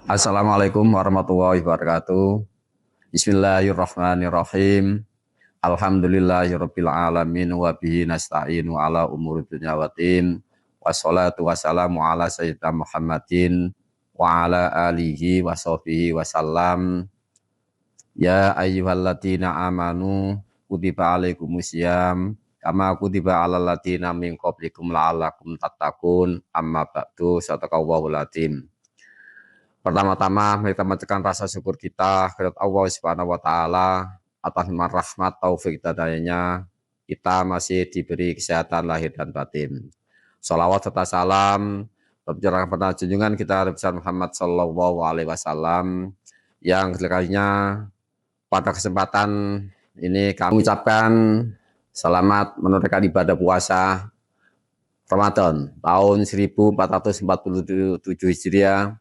Assalamualaikum warahmatullahi wabarakatuh. Bismillahirrahmanirrahim. Alhamdulillahirabbil alamin wa bihi nasta'inu ala umuri dunya waddin. Wassalatu wassalamu ala sayyidina Muhammadin wa ala alihi wa sahbihi wasallam. Ya ayyuhalladzina amanu kutiba alaikumusiyam kama kutiba alal ladzina min qablikum la'allakum tattaqun. Amma ba'du, sadaqallahul adzim. Pertama-tama kita mengucapkan rasa syukur kita kepada Allah Subhanahu wa taala atas rahmat taufik dan hidayahnya kita masih diberi kesehatan lahir dan batin. Shalawat serta salam bercurahkan pada junjungan kita Nabi Muhammad sallallahu alaihi wasallam yang sekalinya pada kesempatan ini kami ucapkan selamat menunaikan ibadah puasa Ramadan tahun 1447 Hijriah.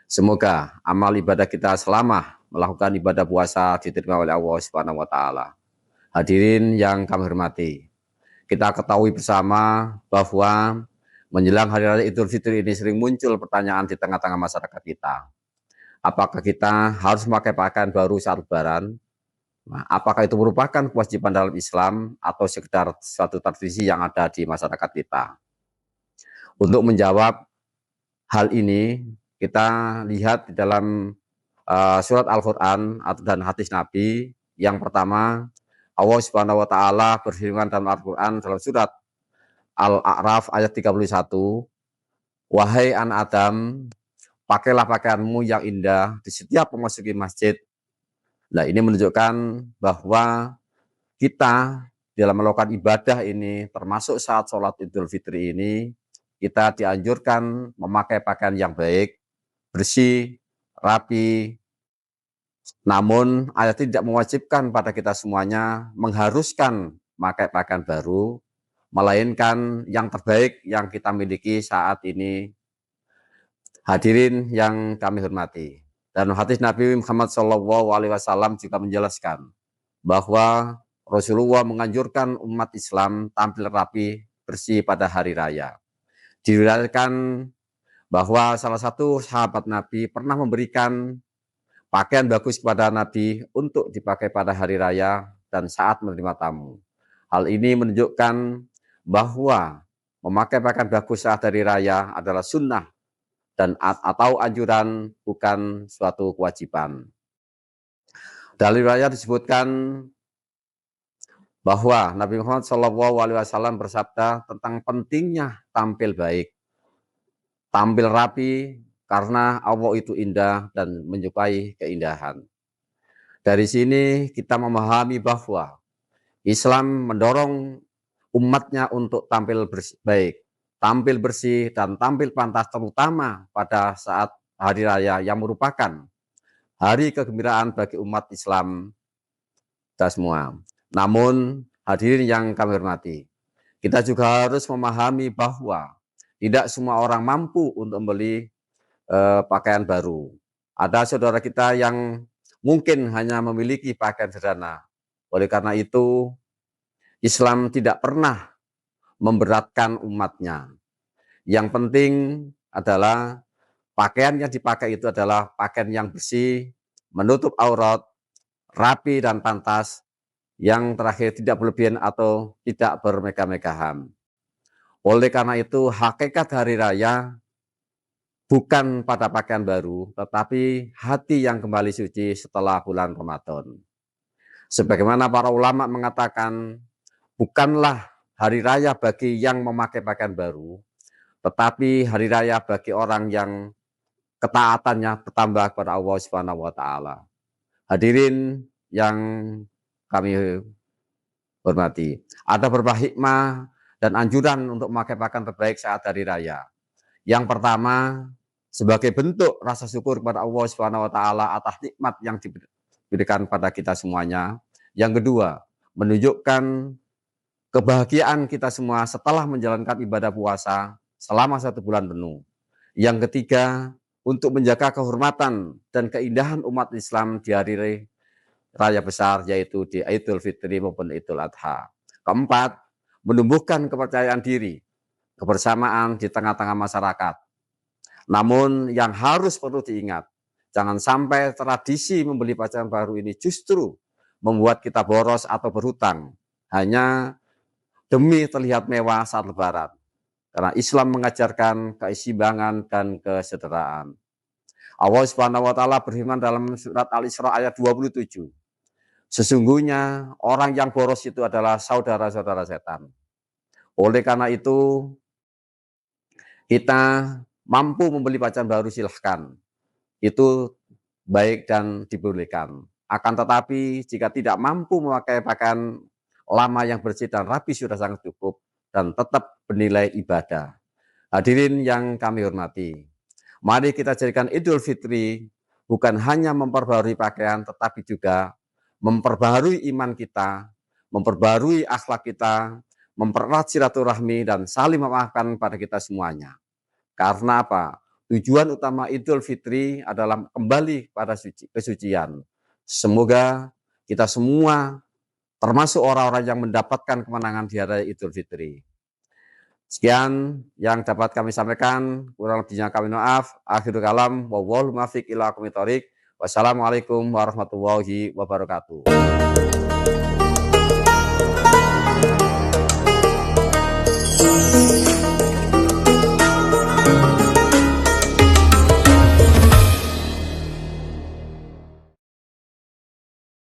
Semoga amal ibadah kita selama melakukan ibadah puasa diterima oleh Allah Subhanahu wa taala. Hadirin yang kami hormati, kita ketahui bersama bahwa menjelang hari raya Idul Fitri ini sering muncul pertanyaan di tengah-tengah masyarakat kita. Apakah kita harus memakai pakaian baru saat Lebaran? Nah, apakah itu merupakan kewajiban dalam Islam atau sekedar suatu tradisi yang ada di masyarakat kita? Untuk menjawab hal ini, kita lihat di dalam surat Al-Quran dan hadis Nabi. Yang pertama, Allah Subhanahu wa taala berfirman dalam Al-Quran dalam surat Al-A'raf ayat 31, wahai anak Adam, pakailah pakaianmu yang indah di setiap memasuki masjid. Nah, ini menunjukkan bahwa kita dalam melakukan ibadah ini, termasuk saat sholat Idul Fitri ini, kita dianjurkan memakai pakaian yang baik, bersih, rapi. Namun ayat tidak mewajibkan pada kita semuanya mengharuskan memakai pakaian baru, melainkan yang terbaik yang kita miliki saat ini. Hadirin yang kami hormati, dan hadis Nabi Muhammad SAW juga menjelaskan bahwa Rasulullah menganjurkan umat Islam tampil rapi, bersih pada hari raya. Diriwayatkan bahwa salah satu sahabat Nabi pernah memberikan pakaian bagus kepada Nabi untuk dipakai pada hari raya dan saat menerima tamu. Hal ini menunjukkan bahwa memakai pakaian bagus saat hari raya adalah sunnah dan atau anjuran, bukan suatu kewajiban. Dalam riwayat disebutkan bahwa Nabi Muhammad SAW bersabda tentang pentingnya tampil baik, tampil rapi, karena Allah itu indah dan menyukai keindahan. Dari sini kita memahami bahwa Islam mendorong umatnya untuk tampil baik, tampil bersih, dan tampil pantas, terutama pada saat hari raya yang merupakan hari kegembiraan bagi umat Islam kita semua. Namun hadirin yang kami hormati, kita juga harus memahami bahwa tidak semua orang mampu untuk membeli pakaian baru. Ada saudara kita yang mungkin hanya memiliki pakaian sederhana. Oleh karena itu, Islam tidak pernah memberatkan umatnya. Yang penting adalah pakaian yang dipakai itu adalah pakaian yang bersih, menutup aurat, rapi dan pantas, yang terakhir tidak berlebihan atau tidak bermegah-megahan. Oleh karena itu, hakikat hari raya bukan pada pakaian baru, tetapi hati yang kembali suci setelah bulan Ramadan. Sebagaimana para ulama mengatakan, bukanlah hari raya bagi yang memakai pakaian baru, tetapi hari raya bagi orang yang ketaatannya bertambah kepada Allah Subhanahu wa taala. Hadirin yang kami hormati, ada beberapa hikmah dan anjuran untuk memakai pakaian terbaik saat hari raya. Yang pertama, sebagai bentuk rasa syukur kepada Allah Subhanahu wa taala atas nikmat yang diberikan pada kita semuanya. Yang kedua, menunjukkan kebahagiaan kita semua setelah menjalankan ibadah puasa selama 1 bulan penuh. Yang ketiga, untuk menjaga kehormatan dan keindahan umat Islam di hari raya besar, yaitu di Idul Fitri maupun Idul Adha. Keempat, menumbuhkan kepercayaan diri, kebersamaan di tengah-tengah masyarakat. Namun yang harus perlu diingat, Jangan sampai tradisi membeli pakaian baru ini justru membuat kita boros atau berhutang hanya demi terlihat mewah saat lebaran. Karena Islam mengajarkan keseimbangan dan kesederhanaan. Allah Subhanahu wa taala berfirman dalam surat Al-Isra ayat 27. Sesungguhnya orang yang boros itu adalah saudara-saudara setan. Oleh karena itu, kita mampu membeli pakaian baru silahkan. Itu baik dan dibolehkan. Akan tetapi jika tidak mampu memakai pakaian lama yang bersih dan rapi sudah sangat cukup dan tetap bernilai ibadah. Hadirin yang kami hormati, mari kita jadikan Idul Fitri bukan hanya memperbarui pakaian tetapi juga memperbarui iman kita, memperbarui akhlak kita, mempererat silaturahmi dan saling memaafkan pada kita semuanya. Karena apa? Tujuan utama Idul Fitri adalah kembali pada kesucian. Semoga kita semua termasuk orang-orang yang mendapatkan kemenangan di hari Idul Fitri. Sekian yang dapat kami sampaikan, kurang lebihnya kami maaf. Akhirul kalam, wallahul muwaffiq ila aqwamit thoriq. Wassalamualaikum warahmatullahi wabarakatuh.